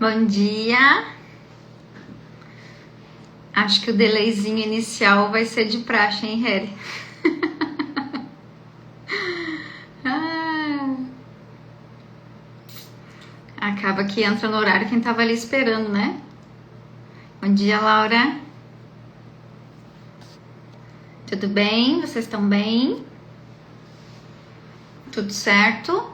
Bom dia. Acho que o delayzinho inicial vai ser de praxe, hein, Harry? Acaba que entra no horário quem tava ali esperando, né? Bom dia, Laura. Tudo bem? Vocês estão bem? Tudo certo?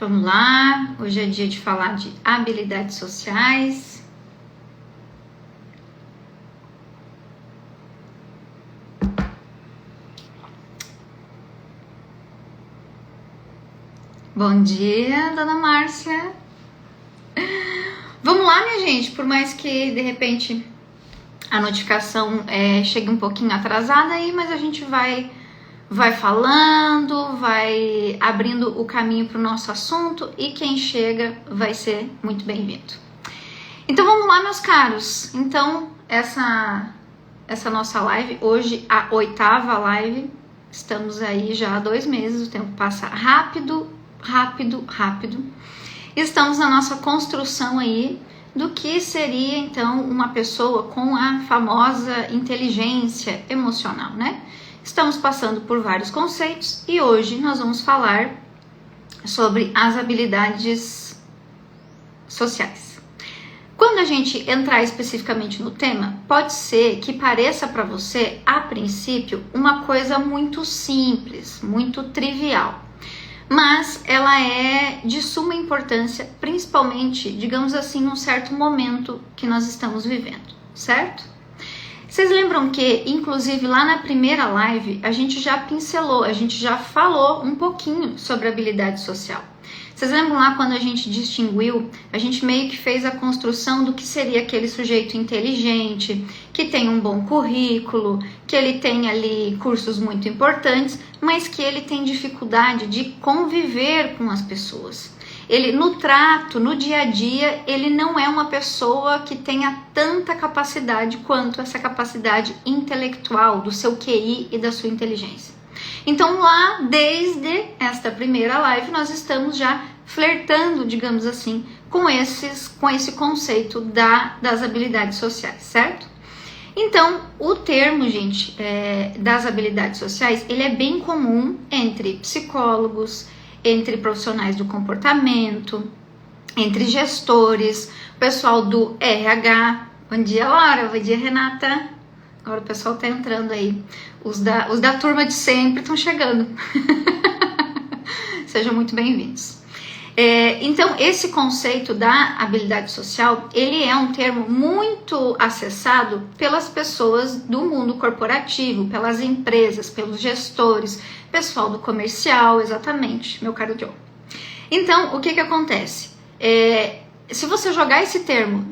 Vamos lá, hoje é dia de falar de habilidades sociais. Bom dia, dona Márcia. Vamos lá, minha gente, por mais que de repente a notificação chegue um pouquinho atrasada aí, mas a gente vai falando, vai abrindo o caminho para o nosso assunto e quem chega vai ser muito bem-vindo. Então vamos lá, meus caros. Então essa nossa live, hoje a 8ª live, estamos aí já há 2 meses, o tempo passa rápido. Estamos na nossa construção aí do que seria então uma pessoa com a famosa inteligência emocional, né? Estamos passando por vários conceitos e hoje nós vamos falar sobre as habilidades sociais. Quando a gente entrar especificamente no tema, pode ser que pareça para você, a princípio, uma coisa muito simples, muito trivial, mas ela é de suma importância, principalmente, digamos assim, num certo momento que nós estamos vivendo, certo? Vocês lembram que, inclusive, lá na primeira live, a gente já pincelou, a gente já falou um pouquinho sobre habilidade social. Vocês lembram lá quando a gente distinguiu, a gente meio que fez a construção do que seria aquele sujeito inteligente, que tem um bom currículo, que ele tem ali cursos muito importantes, mas que ele tem dificuldade de conviver com as pessoas. Ele, no trato, no dia a dia, ele não é uma pessoa que tenha tanta capacidade quanto essa capacidade intelectual do seu QI e da sua inteligência. Então lá, desde esta primeira live, nós estamos já flertando, digamos assim, com esse conceito das habilidades sociais, certo? Então, o termo, gente, das habilidades sociais, ele é bem comum entre psicólogos, entre profissionais do comportamento, entre gestores, pessoal do RH. Bom dia, Laura. Bom dia, Renata. Agora o pessoal tá entrando aí. Os da turma de sempre estão chegando. Sejam muito bem-vindos. Então, esse conceito da habilidade social, ele é um termo muito acessado pelas pessoas do mundo corporativo, pelas empresas, pelos gestores, pessoal do comercial, exatamente, meu caro Joe. Então, o que acontece? Se você jogar esse termo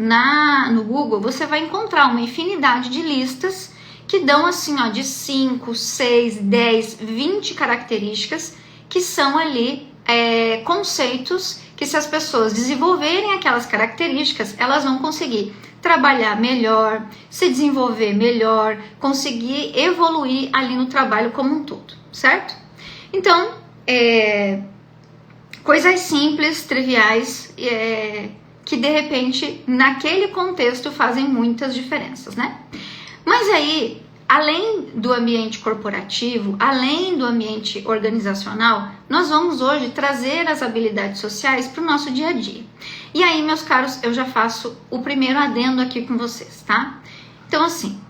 no Google, você vai encontrar uma infinidade de listas que dão assim, ó, de 5, 6, 10, 20 características que são ali conceitos que, se as pessoas desenvolverem aquelas características, elas vão conseguir trabalhar melhor, se desenvolver melhor, conseguir evoluir ali no trabalho como um todo, certo? Então, coisas simples, triviais, que de repente, naquele contexto, fazem muitas diferenças, né? Mas aí, além do ambiente corporativo, além do ambiente organizacional, nós vamos hoje trazer as habilidades sociais para o nosso dia a dia. E aí, meus caros, eu já faço o primeiro adendo aqui com vocês, tá? Então, assim,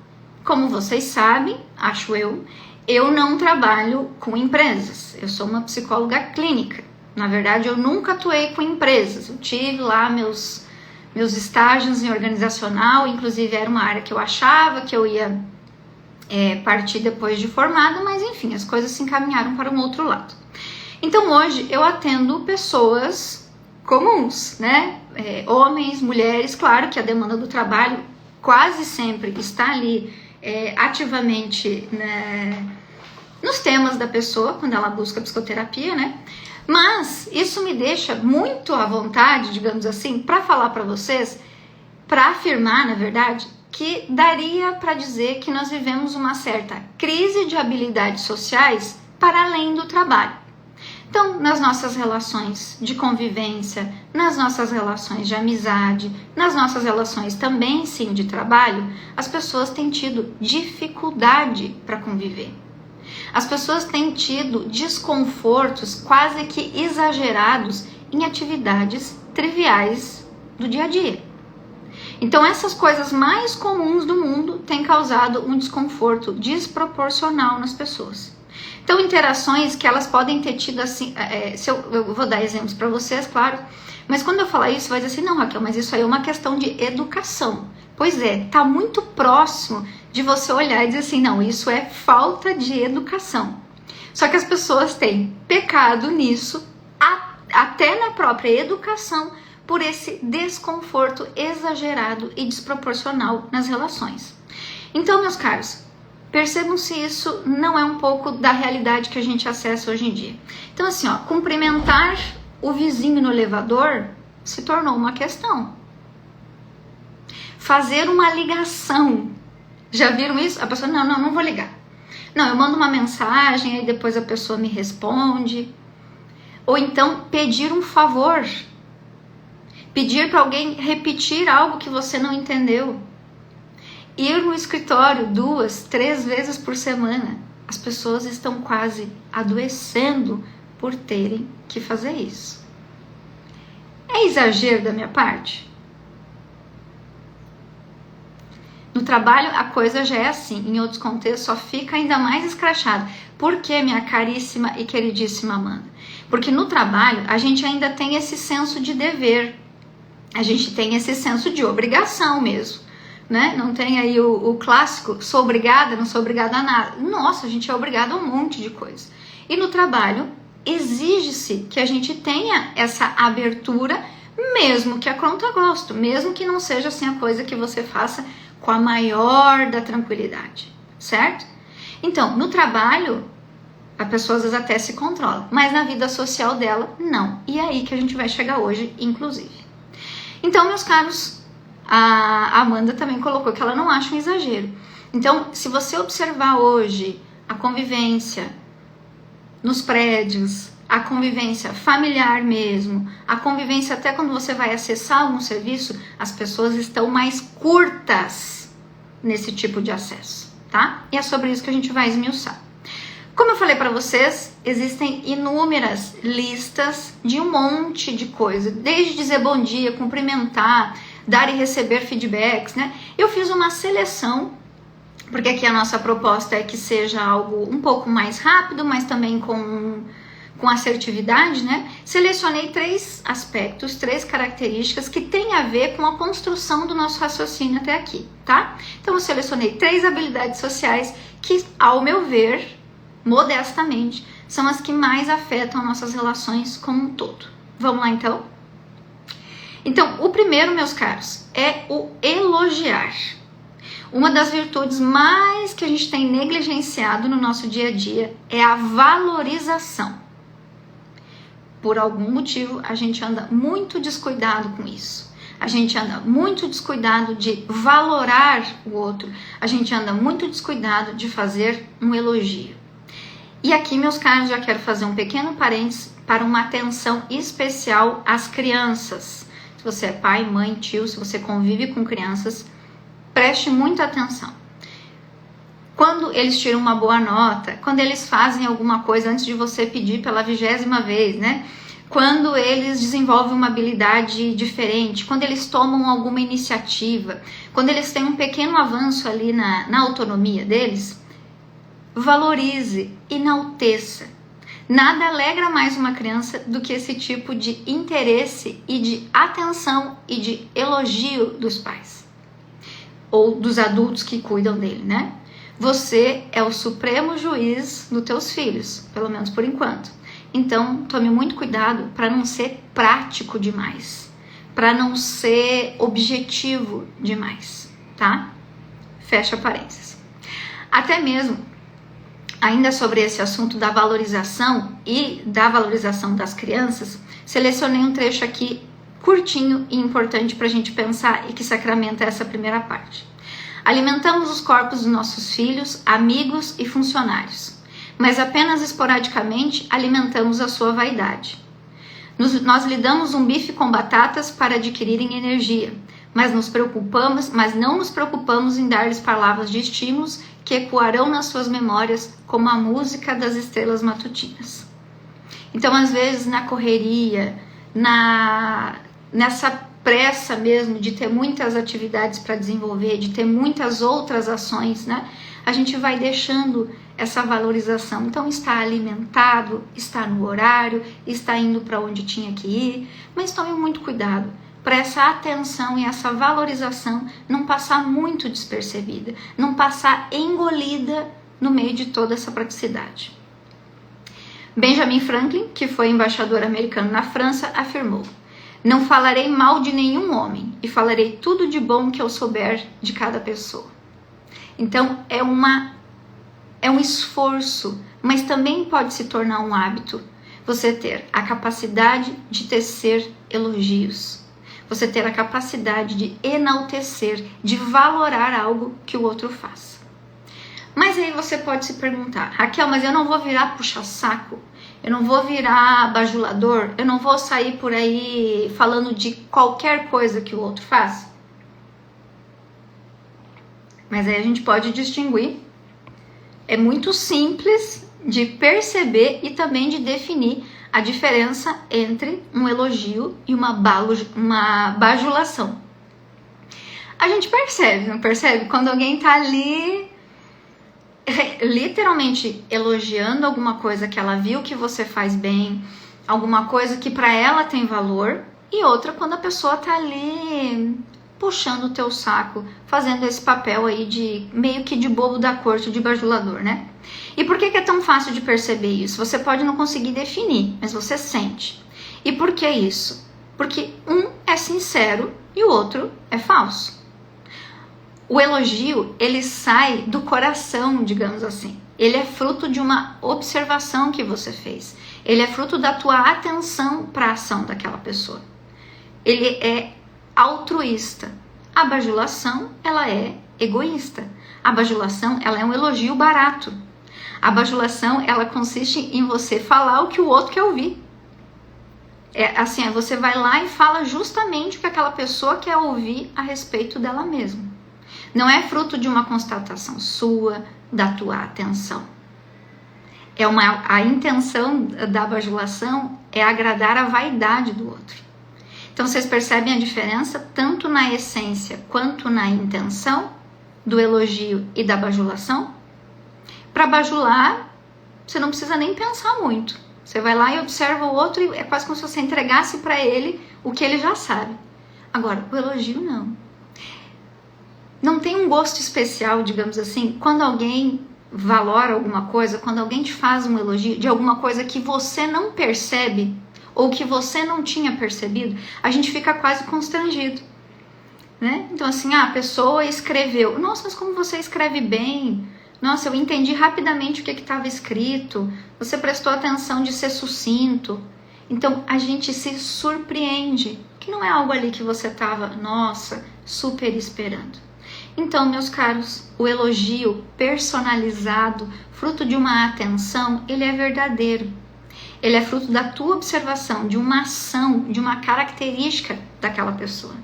como vocês sabem, acho eu não trabalho com empresas. Eu sou uma psicóloga clínica. Na verdade, eu nunca atuei com empresas. Eu tive lá meus estágios em organizacional, inclusive era uma área que eu achava que eu ia partir depois de formada, mas enfim, as coisas se encaminharam para um outro lado. Então hoje eu atendo pessoas comuns, né? Homens, mulheres, claro que a demanda do trabalho quase sempre está ali ativamente, né, nos temas da pessoa, quando ela busca psicoterapia, né? Mas isso me deixa muito à vontade, digamos assim, para falar para vocês, para afirmar, na verdade, que daria para dizer que nós vivemos uma certa crise de habilidades sociais para além do trabalho. Então, nas nossas relações de convivência, nas nossas relações de amizade, nas nossas relações também, sim, de trabalho, as pessoas têm tido dificuldade para conviver. As pessoas têm tido desconfortos quase que exagerados em atividades triviais do dia a dia. Então, essas coisas mais comuns do mundo têm causado um desconforto desproporcional nas pessoas. Então, interações que elas podem ter tido assim, eu vou dar exemplos para vocês, claro, mas quando eu falar isso, vai dizer assim, não, Raquel, mas isso aí é uma questão de educação. Pois é, tá muito próximo de você olhar e dizer assim, não, isso é falta de educação. Só que as pessoas têm pecado nisso, até na própria educação, por esse desconforto exagerado e desproporcional nas relações. Então, meus caros, percebam se isso não é um pouco da realidade que a gente acessa hoje em dia. Então, assim, ó, cumprimentar o vizinho no elevador se tornou uma questão. Fazer uma ligação. Já viram isso? A pessoa, não vou ligar. Não, eu mando uma mensagem, aí depois a pessoa me responde. Ou então, pedir um favor. Pedir para alguém repetir algo que você não entendeu. Ir no escritório 2, 3 vezes por semana. As pessoas estão quase adoecendo por terem que fazer isso. É exagero da minha parte? No trabalho a coisa já é assim, em outros contextos só fica ainda mais escrachado. Por que, minha caríssima e queridíssima Amanda? Porque no trabalho a gente ainda tem esse senso de dever, a gente tem esse senso de obrigação mesmo, né? Não tem aí o clássico, sou obrigada, não sou obrigada a nada. Nossa, a gente é obrigado a um monte de coisa. E no trabalho exige-se que a gente tenha essa abertura, mesmo que a contragosto, mesmo que não seja assim a coisa que você faça com a maior da tranquilidade, certo? Então, no trabalho, a pessoa às vezes até se controla, mas na vida social dela, não. E é aí que a gente vai chegar hoje, inclusive. Então, meus caros, a Amanda também colocou que ela não acha um exagero. Então, se você observar hoje a convivência nos prédios, a convivência familiar mesmo, a convivência até quando você vai acessar algum serviço, as pessoas estão mais curtas nesse tipo de acesso, tá? E é sobre isso que a gente vai esmiuçar. Como eu falei para vocês, existem inúmeras listas de um monte de coisa, desde dizer bom dia, cumprimentar, dar e receber feedbacks, né? Eu fiz uma seleção, porque aqui a nossa proposta é que seja algo um pouco mais rápido, mas também com assertividade, né? Selecionei 3 aspectos, 3 características que têm a ver com a construção do nosso raciocínio até aqui, tá? Então eu selecionei 3 habilidades sociais que, ao meu ver, modestamente, são as que mais afetam nossas relações como um todo. Vamos lá então? Então, o primeiro, meus caros, é o elogiar. Uma das virtudes mais que a gente tem negligenciado no nosso dia a dia é a valorização. Por algum motivo, a gente anda muito descuidado com isso. A gente anda muito descuidado de valorar o outro. A gente anda muito descuidado de fazer um elogio. E aqui, meus caros, já quero fazer um pequeno parênteses para uma atenção especial às crianças. Se você é pai, mãe, tio, se você convive com crianças, preste muita atenção. Quando eles tiram uma boa nota, quando eles fazem alguma coisa antes de você pedir pela 20ª vez, né? Quando eles desenvolvem uma habilidade diferente, quando eles tomam alguma iniciativa, quando eles têm um pequeno avanço ali na autonomia deles, valorize, enalteça. Nada alegra mais uma criança do que esse tipo de interesse e de atenção e de elogio dos pais ou dos adultos que cuidam dele, né? Você é o supremo juiz dos teus filhos, pelo menos por enquanto. Então, tome muito cuidado para não ser prático demais, para não ser objetivo demais, tá? Fecha parênteses. Até mesmo, ainda sobre esse assunto da valorização e da valorização das crianças, selecionei um trecho aqui curtinho e importante para a gente pensar e que sacramenta essa primeira parte. Alimentamos os corpos dos nossos filhos, amigos e funcionários. mas apenas esporadicamente alimentamos a sua vaidade. Nós lhe damos um bife com batatas para adquirirem energia, mas não nos preocupamos em dar-lhes palavras de estímulos que ecoarão nas suas memórias como a música das estrelas matutinas. Então, às vezes, na correria, nessa pressa mesmo de ter muitas atividades para desenvolver, de ter muitas outras ações, né? A gente vai deixando essa valorização. Então, está alimentado, está no horário, está indo para onde tinha que ir, mas tome muito cuidado para essa atenção e essa valorização não passar muito despercebida, não passar engolida no meio de toda essa praticidade. Benjamin Franklin, que foi embaixador americano na França, afirmou: não falarei mal de nenhum homem e falarei tudo de bom que eu souber de cada pessoa. Então, é um esforço, mas também pode se tornar um hábito você ter a capacidade de tecer elogios, você ter a capacidade de enaltecer, de valorar algo que o outro faz. Mas aí você pode se perguntar: Raquel, mas eu não vou virar puxa-saco? Eu não vou virar bajulador? Eu não vou sair por aí falando de qualquer coisa que o outro faz? Mas aí a gente pode distinguir. É muito simples de perceber e também de definir a diferença entre um elogio e uma bajulação. A gente percebe, não percebe? Quando alguém tá ali literalmente elogiando alguma coisa que ela viu que você faz bem, alguma coisa que para ela tem valor, e outra quando a pessoa tá ali puxando o teu saco, fazendo esse papel aí de meio que de bobo da corte, de bajulador, né? E por que é tão fácil de perceber isso? Você pode não conseguir definir, mas você sente. E por que isso? Porque um é sincero e o outro é falso. O elogio, ele sai do coração, digamos assim. Ele é fruto de uma observação que você fez. Ele é fruto da tua atenção para a ação daquela pessoa. Ele é altruísta. A bajulação, ela é egoísta. A bajulação, ela é um elogio barato. A bajulação, ela consiste em você falar o que o outro quer ouvir. Você vai lá e fala justamente o que aquela pessoa quer ouvir a respeito dela mesma. Não é fruto de uma constatação sua, da tua atenção. A intenção da bajulação é agradar a vaidade do outro. Então, vocês percebem a diferença tanto na essência quanto na intenção do elogio e da bajulação? Para bajular, você não precisa nem pensar muito. Você vai lá e observa o outro e é quase como se você entregasse para ele o que ele já sabe. Agora, o elogio não. Não tem um gosto especial, digamos assim, quando alguém valora alguma coisa, quando alguém te faz um elogio de alguma coisa que você não percebe ou que você não tinha percebido, a gente fica quase constrangido, né? Então assim, a pessoa escreveu, nossa, mas como você escreve bem, nossa, eu entendi rapidamente o que estava escrito, você prestou atenção de ser sucinto. Então a gente se surpreende, que não é algo ali que você estava, nossa, super esperando. Então, meus caros, o elogio personalizado, fruto de uma atenção, ele é verdadeiro. Ele é fruto da tua observação, de uma ação, de uma característica daquela pessoa.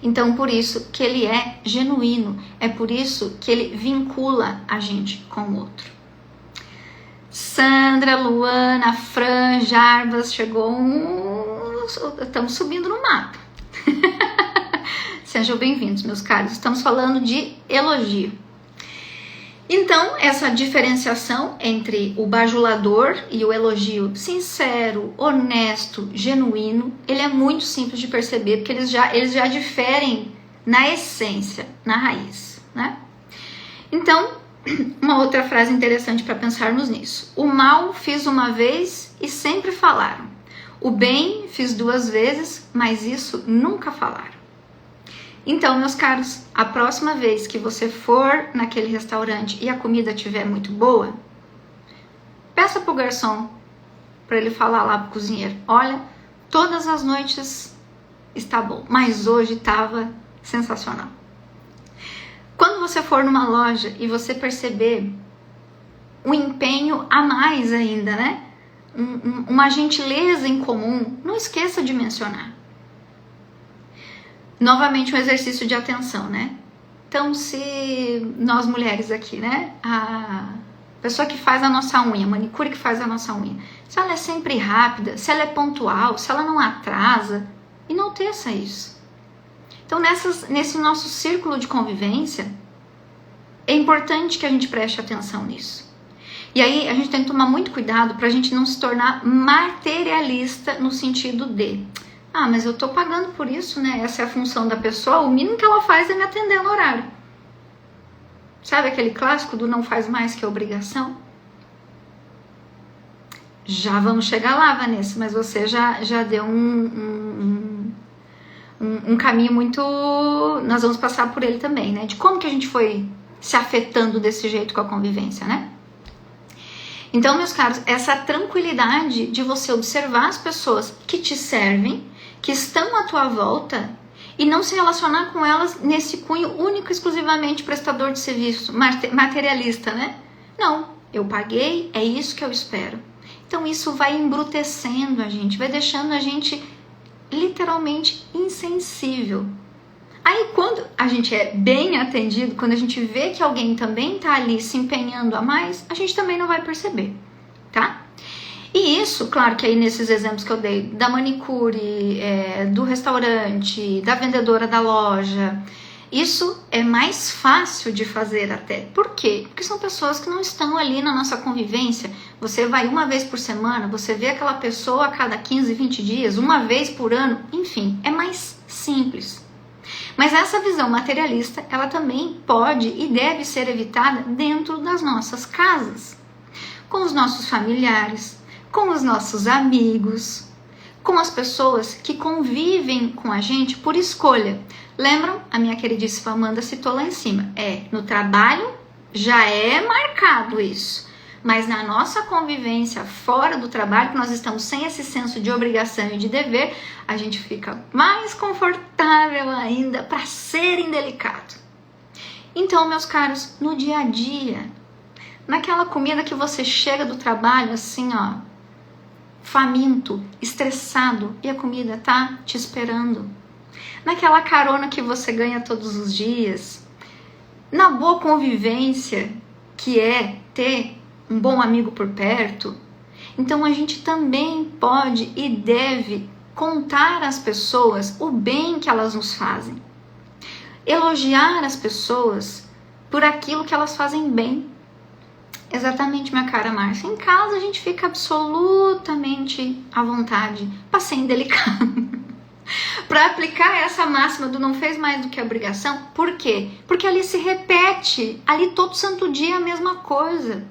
Então, por isso que ele é genuíno, é por isso que ele vincula a gente com o outro. Sandra, Luana, Fran, Jarbas, estamos subindo no mapa. Sejam bem-vindos, meus caros. Estamos falando de elogio. Então, essa diferenciação entre o bajulador e o elogio sincero, honesto, genuíno, ele é muito simples de perceber, porque eles já diferem na essência, na raiz, né? Então, uma outra frase interessante para pensarmos nisso. O mal fiz uma vez e sempre falaram. O bem fiz 2 vezes, mas isso nunca falaram. Então, meus caros, a próxima vez que você for naquele restaurante e a comida estiver muito boa, peça pro garçom, para ele falar lá pro cozinheiro, olha, todas as noites está bom, mas hoje estava sensacional. Quando você for numa loja e você perceber um empenho a mais ainda, né? Uma gentileza em comum. Não esqueça de mencionar. Novamente um exercício de atenção, né? Então, se nós mulheres aqui, né? A pessoa que faz a nossa unha, a manicure que faz a nossa unha, se ela é sempre rápida, se ela é pontual, se ela não atrasa, enalteça isso. Então, nesse nosso círculo de convivência, é importante que a gente preste atenção nisso. E aí, a gente tem que tomar muito cuidado para a gente não se tornar materialista no sentido de... Ah, mas eu tô pagando por isso, né? Essa é a função da pessoa, o mínimo que ela faz é me atender no horário. Sabe aquele clássico do não faz mais que obrigação? Já vamos chegar lá, Vanessa, mas você já deu um caminho muito... Nós vamos passar por ele também, né? De como que a gente foi se afetando desse jeito com a convivência, né? Então, meus caros, essa tranquilidade de você observar as pessoas que te servem, que estão à tua volta, e não se relacionar com elas nesse cunho único, exclusivamente prestador de serviço, materialista, né? Não, eu paguei, é isso que eu espero. Então isso vai embrutecendo a gente, vai deixando a gente literalmente insensível. Aí quando a gente é bem atendido, quando a gente vê que alguém também tá ali se empenhando a mais, a gente também não vai perceber, tá? E isso, claro que aí nesses exemplos que eu dei, da manicure, do restaurante, da vendedora da loja, isso é mais fácil de fazer até. Por quê? Porque são pessoas que não estão ali na nossa convivência. Você vai uma vez por semana, você vê aquela pessoa a cada 15, 20 dias, uma vez por ano, enfim, é mais simples. Mas essa visão materialista, ela também pode e deve ser evitada dentro das nossas casas, com os nossos familiares, com os nossos amigos, com as pessoas que convivem com a gente por escolha. Lembram? A minha queridíssima Amanda citou lá em cima. No trabalho já é marcado isso. Mas na nossa convivência fora do trabalho, que nós estamos sem esse senso de obrigação e de dever, a gente fica mais confortável ainda para ser indelicado. Então, meus caros, no dia a dia, naquela comida que você chega do trabalho assim, ó, faminto, estressado, e a comida tá te esperando. Naquela carona que você ganha todos os dias, na boa convivência que é ter um bom amigo por perto. Então a gente também pode e deve contar às pessoas o bem que elas nos fazem. Elogiar as pessoas por aquilo que elas fazem bem. Exatamente, minha cara Márcia. Em casa a gente fica absolutamente à vontade para ser indelicado. Para aplicar essa máxima do não fez mais do que a obrigação. Por quê? Porque ali se repete, ali todo santo dia a mesma coisa.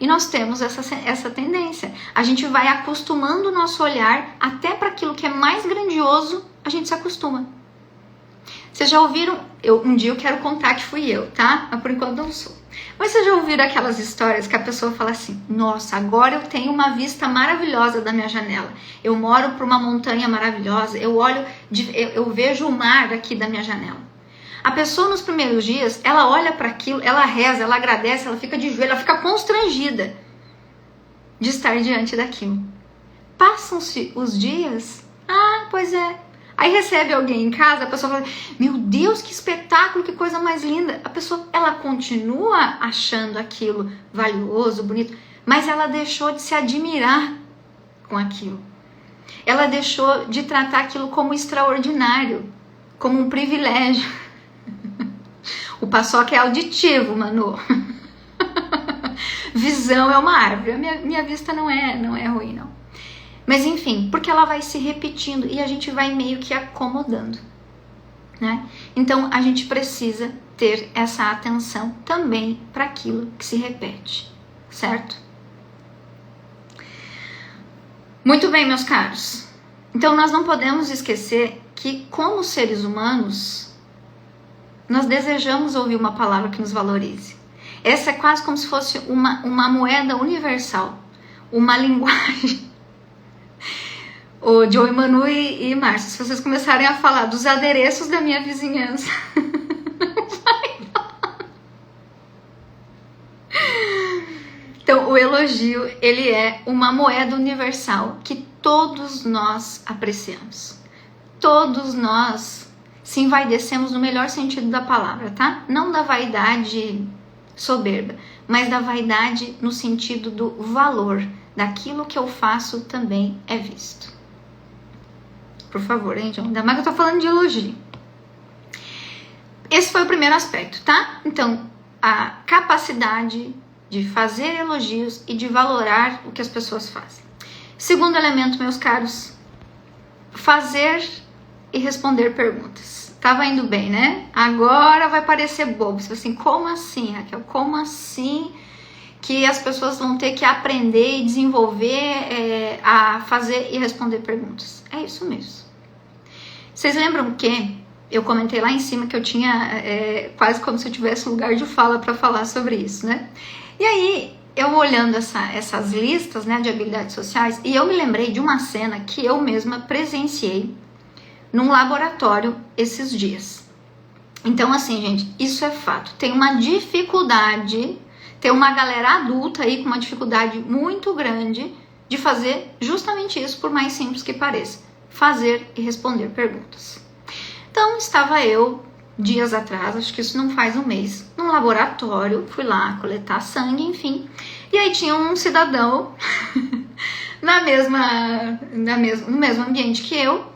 E nós temos essa tendência. A gente vai acostumando o nosso olhar até para aquilo que é mais grandioso, a gente se acostuma. Vocês já ouviram? Um dia eu quero contar que fui eu, tá? Mas por enquanto não sou. Mas vocês já ouviram aquelas histórias que a pessoa fala assim: nossa, agora eu tenho uma vista maravilhosa da minha janela. Eu moro por uma montanha maravilhosa, eu vejo o mar aqui da minha janela. A pessoa nos primeiros dias, ela olha para aquilo, ela reza, ela agradece, ela fica de joelho, ela fica constrangida de estar diante daquilo. Passam-se os dias, pois é. Aí recebe alguém em casa, a pessoa fala: meu Deus, que espetáculo, que coisa mais linda. A pessoa, ela continua achando aquilo valioso, bonito, mas ela deixou de se admirar com aquilo. Ela deixou de tratar aquilo como extraordinário, como um privilégio. O paçoca é auditivo, Manu. Visão é uma árvore. Minha vista não é ruim, não. Mas enfim, porque ela vai se repetindo e a gente vai meio que acomodando, né? Então a gente precisa ter essa atenção também para aquilo que se repete, certo? Muito bem, meus caros. Então nós não podemos esquecer que, como seres humanos, nós desejamos ouvir uma palavra que nos valorize. Essa é quase como se fosse uma moeda universal, uma linguagem. Ô, Joey, Manu e Márcia, se vocês começarem a falar dos adereços da minha vizinhança, então elogio, ele é uma moeda universal que todos nós apreciamos. Todos nós se envaidecemos no melhor sentido da palavra, tá? Não da vaidade soberba, mas da vaidade no sentido do valor, daquilo que eu faço também é visto. Por favor, hein, João? Ainda mais que eu tô falando de elogio. Esse foi o primeiro aspecto, tá? Então, a capacidade de fazer elogios e de valorar o que as pessoas fazem. Segundo elemento, meus caros, fazer e responder perguntas. Tava indo bem, né? Agora vai parecer bobo. Assim, como assim, Raquel? Como assim que as pessoas vão ter que aprender e desenvolver a fazer e responder perguntas? É isso mesmo. Vocês lembram que eu comentei lá em cima que eu tinha quase como se eu tivesse um lugar de fala para falar sobre isso, né? E aí, eu olhando essas listas, né, de habilidades sociais, e eu me lembrei de uma cena que eu mesma presenciei num laboratório esses dias. Então, assim, gente, isso é fato. Tem uma dificuldade, tem uma galera adulta aí com uma dificuldade muito grande de fazer justamente isso, por mais simples que pareça. Fazer e responder perguntas. Então, estava eu, dias atrás, acho que isso não faz um mês, num laboratório, fui lá coletar sangue, enfim. E aí tinha um cidadão no mesmo ambiente que eu.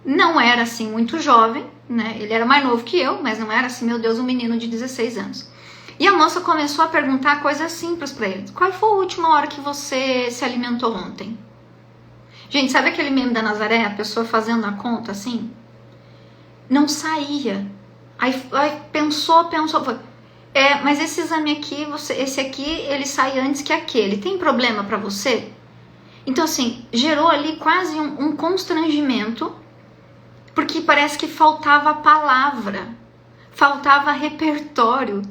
Não era assim muito jovem, né? Ele era mais novo que eu, mas não era assim, meu Deus, um menino de 16 anos. E a moça começou a perguntar coisas simples para ele. Qual foi a última hora que você se alimentou ontem? Gente, sabe aquele meme da Nazaré? A pessoa fazendo a conta assim? Não saía. Aí pensou, foi. Mas esse exame aqui, esse aqui, ele sai antes que aquele. Tem problema para você? Então, assim, gerou ali quase um constrangimento, porque parece que faltava palavra, faltava repertório.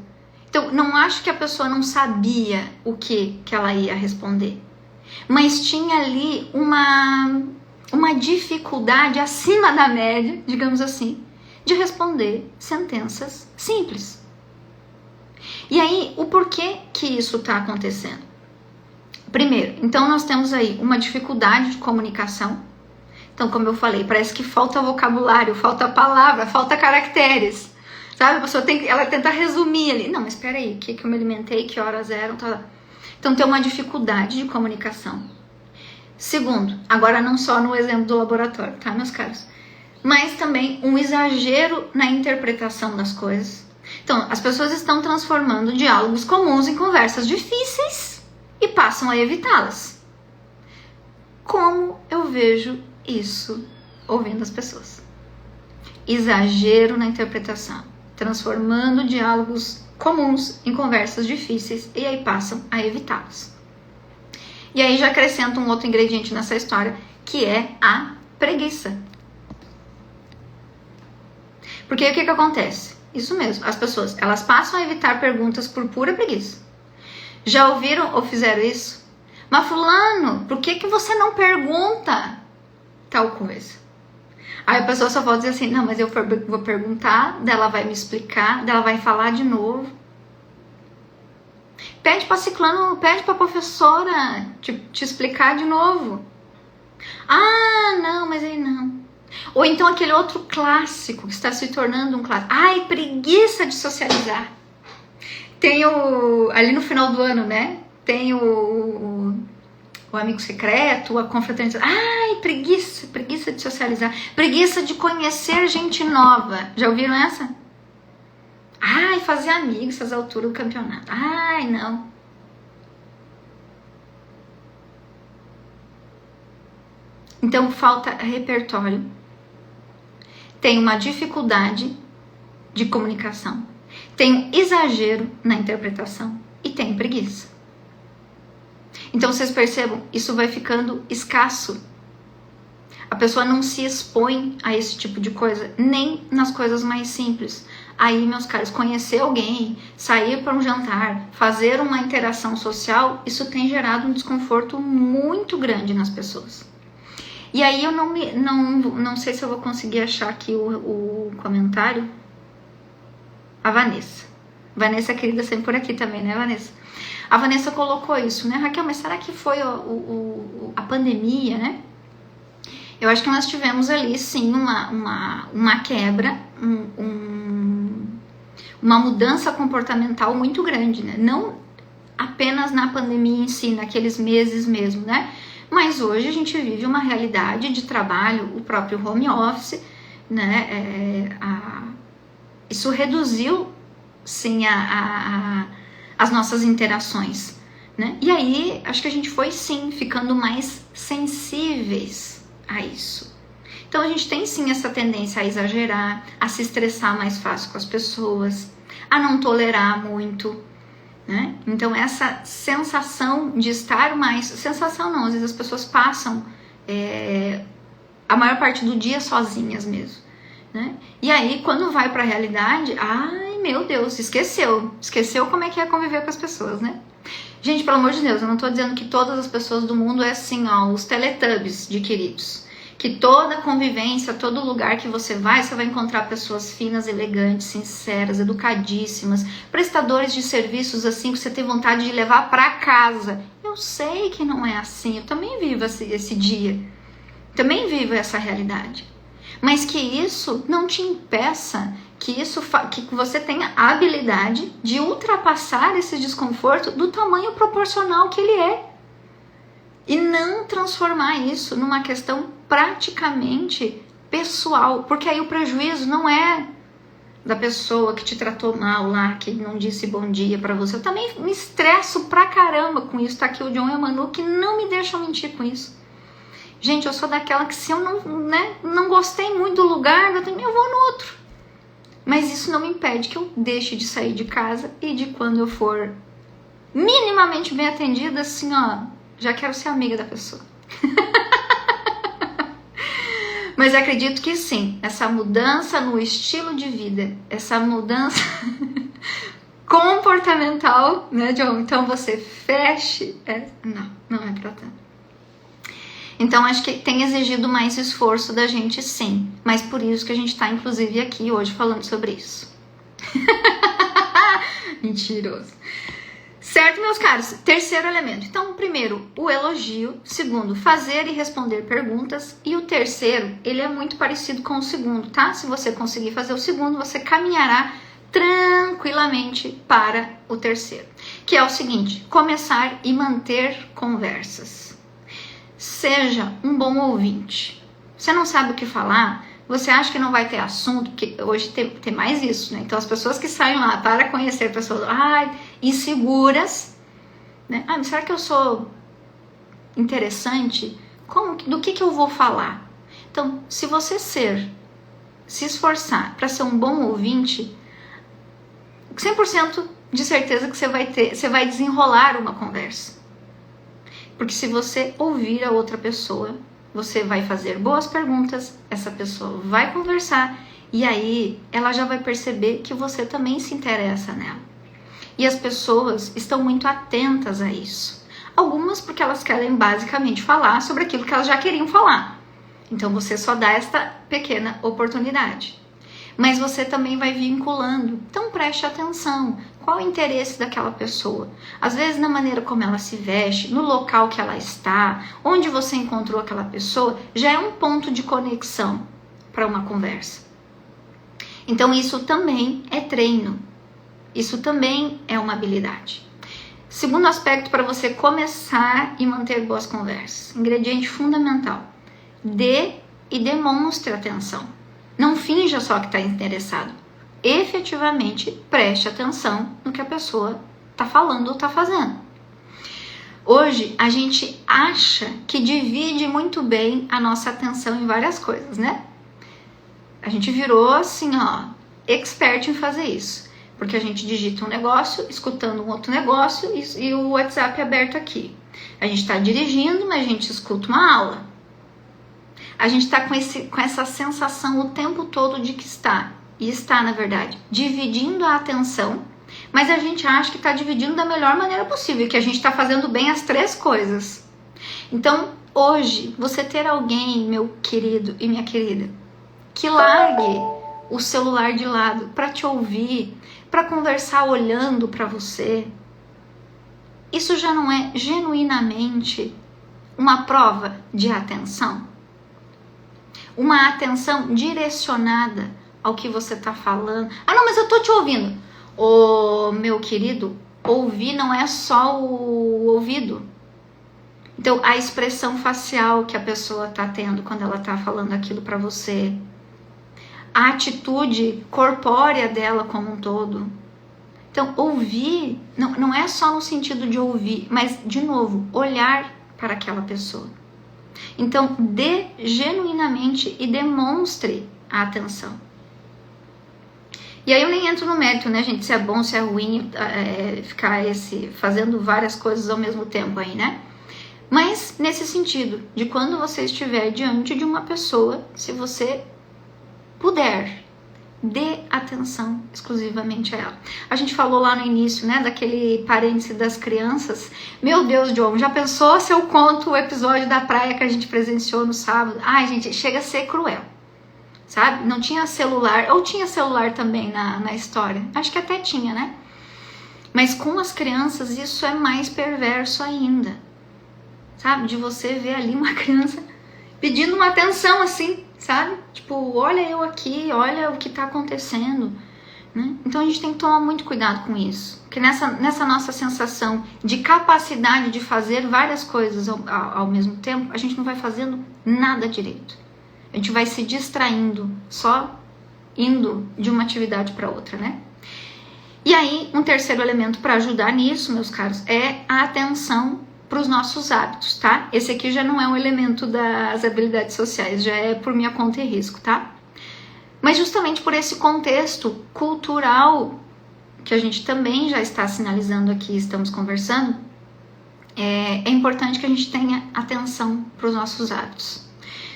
Então, não acho que a pessoa não sabia o que ela ia responder, mas tinha ali uma dificuldade acima da média, digamos assim, de responder sentenças simples. E aí, o porquê que isso está acontecendo? Primeiro, então nós temos aí uma dificuldade de comunicação. Então, como eu falei, parece que falta vocabulário, falta palavra, falta caracteres. Sabe? A pessoa ela tenta resumir ali. Não, mas espera aí, o que eu me alimentei, que horas eram, tá. Então, tem uma dificuldade de comunicação. Segundo, agora não só no exemplo do laboratório, tá, meus caros? Mas também um exagero na interpretação das coisas. Então, as pessoas estão transformando diálogos comuns em conversas difíceis e passam a evitá-las. Como eu vejo isso ouvindo as pessoas? Exagero na interpretação, transformando diálogos comuns em conversas difíceis e aí passam a evitá-los. E aí já acrescento um outro ingrediente nessa história, que é a preguiça. Porque o que acontece? Isso mesmo, as pessoas, elas passam a evitar perguntas por pura preguiça. Já ouviram ou fizeram isso? Mas fulano, por que você não pergunta tal coisa? Aí a pessoa só pode dizer assim, não, mas eu vou perguntar, daí ela vai me explicar, daí ela vai falar de novo. Pede para ciclano, pede para professora te explicar de novo. Ah, não, mas aí não. Ou então aquele outro clássico que está se tornando um clássico. Ai, preguiça de socializar. Tem ali no final do ano, né? Tem o amigo secreto, a confraternização. Ai, preguiça de socializar. Preguiça de conhecer gente nova. Já ouviram essa? Ai, fazer amigos essas alturas do campeonato. Ai, não. Então, falta repertório. Tem uma dificuldade de comunicação. Tem exagero na interpretação. E tem preguiça. Então, vocês percebam, isso vai ficando escasso. A pessoa não se expõe a esse tipo de coisa, nem nas coisas mais simples. Aí, meus caros, conhecer alguém, sair para um jantar, fazer uma interação social, isso tem gerado um desconforto muito grande nas pessoas. E aí eu não sei se eu vou conseguir achar aqui o comentário. A Vanessa. Vanessa, querida, sempre por aqui também, né, Vanessa? A Vanessa colocou isso, né, Raquel, mas será que foi a pandemia, né? Eu acho que nós tivemos ali, sim, uma quebra, uma mudança comportamental muito grande, né? Não apenas na pandemia em si, naqueles meses mesmo, né? Mas hoje a gente vive uma realidade de trabalho, o próprio home office, né? Isso reduziu, sim, as nossas interações, né? E aí, acho que a gente foi, sim, ficando mais sensíveis a isso. Então, a gente tem, sim, essa tendência a exagerar, a se estressar mais fácil com as pessoas, a não tolerar muito, né? Então, essa sensação de estar mais... Sensação não, às vezes as pessoas passam a maior parte do dia sozinhas mesmo, né? E aí, quando vai para a realidade, ai meu Deus, esqueceu como é que é conviver com as pessoas, né? Gente, pelo amor de Deus, eu não tô dizendo que todas as pessoas do mundo é assim, ó, os Teletubbies de queridos, que toda convivência, todo lugar que você vai encontrar pessoas finas, elegantes, sinceras, educadíssimas, prestadores de serviços assim que você tem vontade de levar para casa. Eu sei que não é assim, eu também vivo esse dia, também vivo essa realidade. Mas que isso não te impeça, que você tenha a habilidade de ultrapassar esse desconforto do tamanho proporcional que ele é. E não transformar isso numa questão praticamente pessoal. Porque aí o prejuízo não é da pessoa que te tratou mal lá, que não disse bom dia pra você. Eu também me estresso pra caramba com isso. Tá aqui o John e a Manu que não me deixam mentir com isso. Gente, eu sou daquela que se eu não gostei muito do lugar, eu vou no outro. Mas isso não me impede que eu deixe de sair de casa e de quando eu for minimamente bem atendida, assim, ó, já quero ser amiga da pessoa. Mas acredito que sim, essa mudança no estilo de vida, essa mudança comportamental, né, John? Então você feche... Não é pra tanto. Então, acho que tem exigido mais esforço da gente, sim. Mas por isso que a gente tá, inclusive, aqui hoje falando sobre isso. Mentiroso. Certo, meus caros? Terceiro elemento. Então, primeiro, o elogio. Segundo, fazer e responder perguntas. E o terceiro, ele é muito parecido com o segundo, tá? Se você conseguir fazer o segundo, você caminhará tranquilamente para o terceiro. Que é o seguinte, começar e manter conversas. Seja um bom ouvinte. Você não sabe o que falar, você acha que não vai ter assunto, porque hoje tem mais isso, né? Então as pessoas que saem lá para conhecer pessoas, inseguras, né? Mas será que eu sou interessante? Do que eu vou falar? Então, se você se esforçar para ser um bom ouvinte, 100% de certeza que você vai desenrolar uma conversa. Porque se você ouvir a outra pessoa, você vai fazer boas perguntas, essa pessoa vai conversar e aí ela já vai perceber que você também se interessa nela. E as pessoas estão muito atentas a isso. Algumas porque elas querem basicamente falar sobre aquilo que elas já queriam falar. Então você só dá esta pequena oportunidade. Mas você também vai vinculando. Então preste atenção. Qual o interesse daquela pessoa? Às vezes na maneira como ela se veste, no local que ela está, onde você encontrou aquela pessoa, já é um ponto de conexão para uma conversa. Então isso também é treino. Isso também é uma habilidade. Segundo aspecto para você começar e manter boas conversas. Ingrediente fundamental. Dê e demonstre atenção. Não finja só que está interessado. Efetivamente preste atenção no que a pessoa está falando ou está fazendo. Hoje a gente acha que divide muito bem a nossa atenção em várias coisas, né? A gente virou assim, ó, expert em fazer isso. Porque a gente digita um negócio, escutando um outro negócio e o WhatsApp aberto aqui. A gente está dirigindo, mas a gente escuta uma aula. A gente está com essa sensação o tempo todo de que está na verdade, dividindo a atenção, mas a gente acha que está dividindo da melhor maneira possível, que a gente está fazendo bem as três coisas. Então, hoje, você ter alguém, meu querido e minha querida, que largue o celular de lado para te ouvir, para conversar olhando para você, isso já não é genuinamente uma prova de atenção? Uma atenção direcionada ao que você está falando. Ah, não, mas eu tô te ouvindo. Ô, meu querido, ouvir não é só o ouvido. Então, a expressão facial que a pessoa está tendo quando ela está falando aquilo para você, a atitude corpórea dela como um todo. Então, ouvir não é só no sentido de ouvir, mas, de novo, olhar para aquela pessoa. Então, dê genuinamente e demonstre a atenção. E aí eu nem entro no mérito, né, gente, se é bom, se é ruim, ficar fazendo várias coisas ao mesmo tempo aí, né? Mas nesse sentido, de quando você estiver diante de uma pessoa, se você puder, dê atenção exclusivamente a ela. A gente falou lá no início, né, daquele parêntese das crianças. Meu Deus, John, já pensou se eu conto o episódio da praia que a gente presenciou no sábado? Ai, gente, chega a ser cruel, sabe? Não tinha celular, ou tinha celular também na história. Acho que até tinha, né? Mas com as crianças isso é mais perverso ainda, sabe? De você ver ali uma criança pedindo uma atenção assim, sabe? Tipo, olha eu aqui, olha o que tá acontecendo, né? Então a gente tem que tomar muito cuidado com isso. Porque nessa nossa sensação de capacidade de fazer várias coisas ao mesmo tempo, a gente não vai fazendo nada direito. A gente vai se distraindo, só indo de uma atividade para outra, né? E aí, um terceiro elemento para ajudar nisso, meus caros, é a atenção para os nossos hábitos, tá? Esse aqui já não é um elemento das habilidades sociais, já é por minha conta e risco, tá? Mas justamente por esse contexto cultural que a gente também já está sinalizando aqui, estamos conversando, é importante que a gente tenha atenção para os nossos hábitos.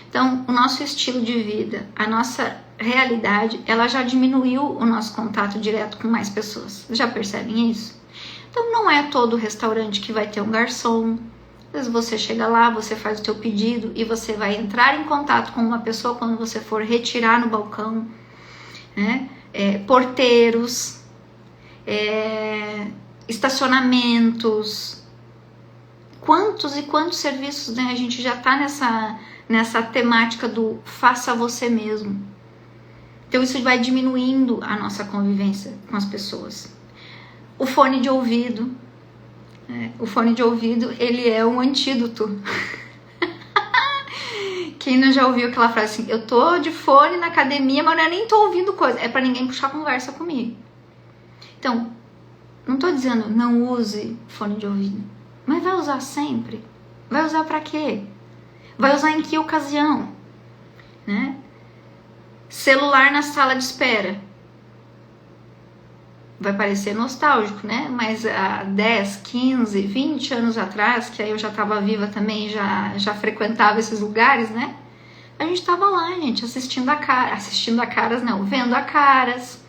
Então, o nosso estilo de vida, a nossa realidade, ela já diminuiu o nosso contato direto com mais pessoas. Já percebem isso? Então, não é todo restaurante que vai ter um garçom. Às vezes você chega lá, você faz o teu pedido e você vai entrar em contato com uma pessoa quando você for retirar no balcão, né? Porteiros, estacionamentos. Quantos e quantos serviços, né? A gente já está nessa temática do faça você mesmo. Então, isso vai diminuindo a nossa convivência com as pessoas. O fone de ouvido. O fone de ouvido, ele é um antídoto. Quem não já ouviu aquela frase assim, eu tô de fone na academia, mas eu nem tô ouvindo coisa. É pra ninguém puxar conversa comigo. Então, não tô dizendo não use fone de ouvido. Mas vai usar sempre? Vai usar pra quê? Vai usar em que ocasião? Né? Celular na sala de espera. Vai parecer nostálgico, né? Mas há 10, 15, 20 anos atrás, que aí eu já estava viva também, já frequentava esses lugares, né? A gente estava lá, gente, assistindo a caras, não, vendo a caras,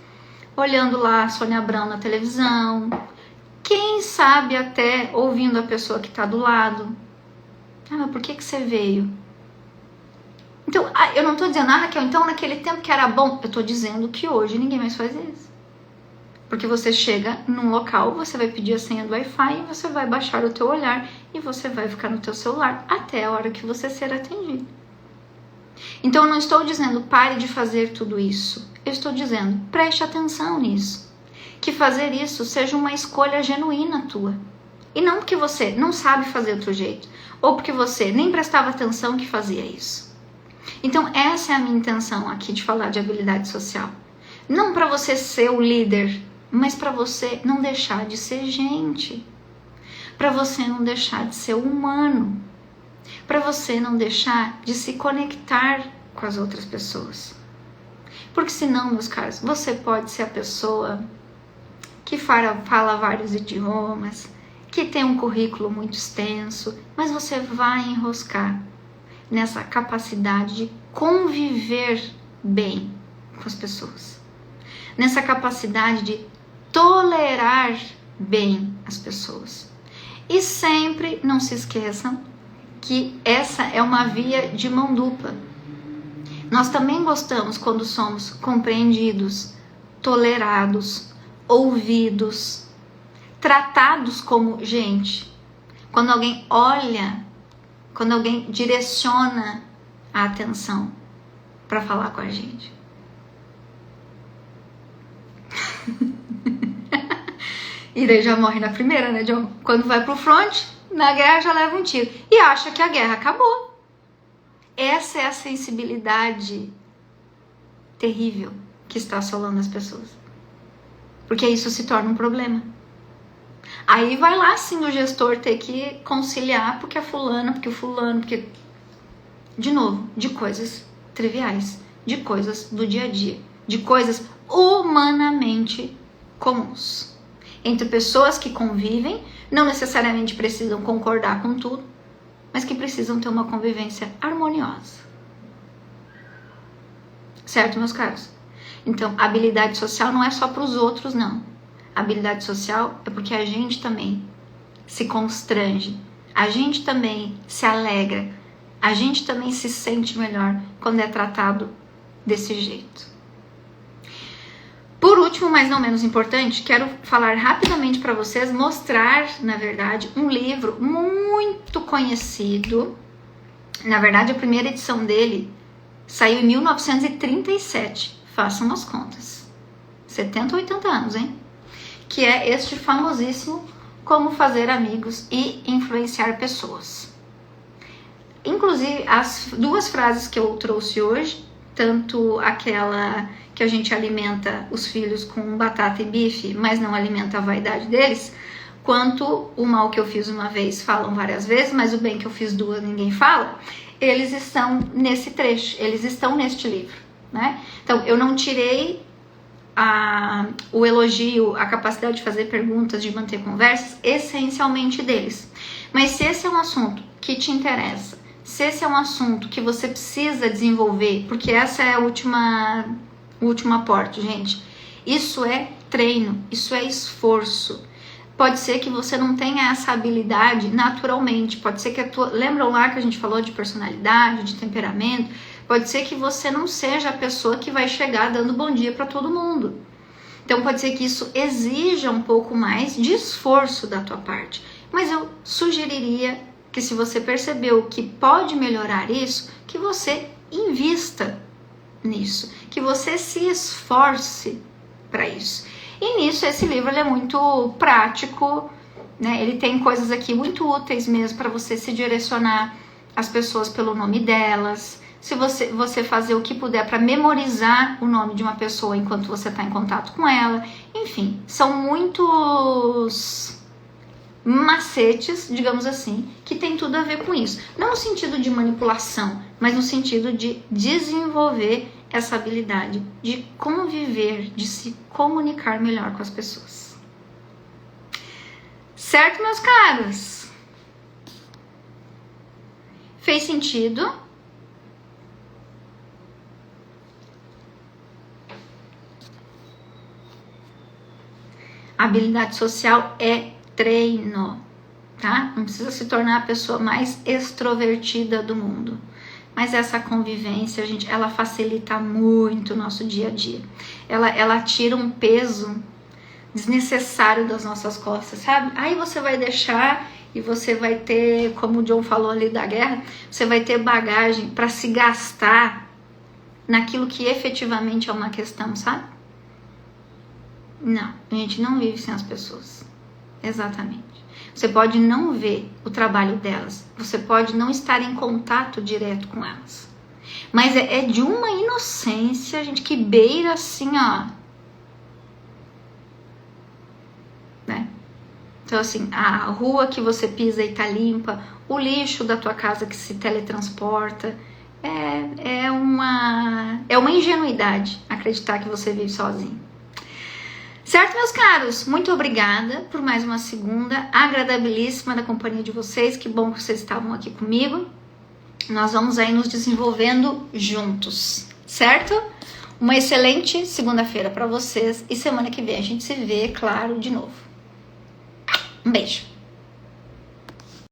olhando lá a Sônia Abrão na televisão, quem sabe até ouvindo a pessoa que está do lado. Ah, mas por que você veio? Então, eu não estou dizendo, Raquel, então naquele tempo que era bom, eu estou dizendo que hoje ninguém mais faz isso. Porque você chega num local, você vai pedir a senha do Wi-Fi, e você vai baixar o teu olhar e você vai ficar no teu celular até a hora que você ser atendido. Então eu não estou dizendo pare de fazer tudo isso. Eu estou dizendo preste atenção nisso. Que fazer isso seja uma escolha genuína tua. E não porque você não sabe fazer outro jeito. Ou porque você nem prestava atenção que fazia isso. Então essa é a minha intenção aqui de falar de habilidade social. Não para você ser o líder, mas para você não deixar de ser gente, para você não deixar de ser humano, para você não deixar de se conectar com as outras pessoas. Porque senão, meus caros, você pode ser a pessoa que fala vários idiomas, que tem um currículo muito extenso, mas você vai enroscar nessa capacidade de conviver bem com as pessoas, nessa capacidade de tolerar bem as pessoas. E sempre não se esqueçam que essa é uma via de mão dupla. Nós também gostamos quando somos compreendidos, tolerados, ouvidos, tratados como gente. Quando alguém olha, quando alguém direciona a atenção para falar com a gente. E daí já morre na primeira, né, John? Quando vai pro front, na guerra já leva um tiro. E acha que a guerra acabou. Essa é a sensibilidade terrível que está assolando as pessoas. Porque isso se torna um problema. Aí vai lá sim o gestor ter que conciliar porque a fulana, porque o fulano, porque... De novo, de coisas triviais, de coisas do dia a dia, de coisas humanamente comuns. Entre pessoas que convivem, não necessariamente precisam concordar com tudo, mas que precisam ter uma convivência harmoniosa. Certo, meus caros? Então, a habilidade social não é só para os outros, não. A habilidade social é porque a gente também se constrange, a gente também se alegra, a gente também se sente melhor quando é tratado desse jeito. Por último, mas não menos importante, quero falar rapidamente para vocês, mostrar, na verdade, um livro muito conhecido. Na verdade, a primeira edição dele saiu em 1937. Façam as contas. 70, 80 anos, hein? Que é este famosíssimo Como Fazer Amigos e Influenciar Pessoas. Inclusive, as duas frases que eu trouxe hoje, tanto aquela que a gente alimenta os filhos com batata e bife, mas não alimenta a vaidade deles, quanto o mal que eu fiz uma vez falam várias vezes, mas o bem que eu fiz duas ninguém fala, eles estão nesse trecho, eles estão neste livro, né? Então, eu não tirei o elogio, a capacidade de fazer perguntas, de manter conversas, essencialmente deles. Mas se esse é um assunto que te interessa, se esse é um assunto que você precisa desenvolver, porque essa é o último aporte, gente. Isso é treino, isso é esforço. Pode ser que você não tenha essa habilidade naturalmente, pode ser que lembram lá que a gente falou de personalidade, de temperamento? Pode ser que você não seja a pessoa que vai chegar dando bom dia para todo mundo. Então pode ser que isso exija um pouco mais de esforço da tua parte. Mas eu sugeriria que, se você percebeu que pode melhorar isso, que você invista nisso, que você se esforce para isso. E nisso esse livro ele é muito prático, né? Ele tem coisas aqui muito úteis mesmo para você se direcionar às pessoas pelo nome delas. Se você fazer o que puder para memorizar o nome de uma pessoa enquanto você está em contato com ela. Enfim, são muitos macetes, digamos assim, que tem tudo a ver com isso. Não no sentido de manipulação, mas no sentido de desenvolver essa habilidade de conviver, de se comunicar melhor com as pessoas. Certo, meus caros? Fez sentido? A habilidade social é treino, tá? Não precisa se tornar a pessoa mais extrovertida do mundo. Mas essa convivência, gente, ela facilita muito o nosso dia a dia. Ela tira um peso desnecessário das nossas costas, sabe? Aí você vai deixar e você vai ter, como o John falou ali da guerra, você vai ter bagagem para se gastar naquilo que efetivamente é uma questão, sabe? Não, a gente não vive sem as pessoas. Exatamente. Você pode não ver o trabalho delas, você pode não estar em contato direto com elas, mas é de uma inocência, gente, que beira assim, ó, né? Então assim, a rua que você pisa e tá limpa, o lixo da tua casa que se teletransporta, é uma ingenuidade acreditar que você vive sozinho. Certo, meus caros? Muito obrigada por mais uma segunda agradabilíssima da companhia de vocês. Que bom que vocês estavam aqui comigo. Nós vamos aí nos desenvolvendo juntos, certo? Uma excelente segunda-feira para vocês e semana que vem a gente se vê, claro, de novo. Um beijo.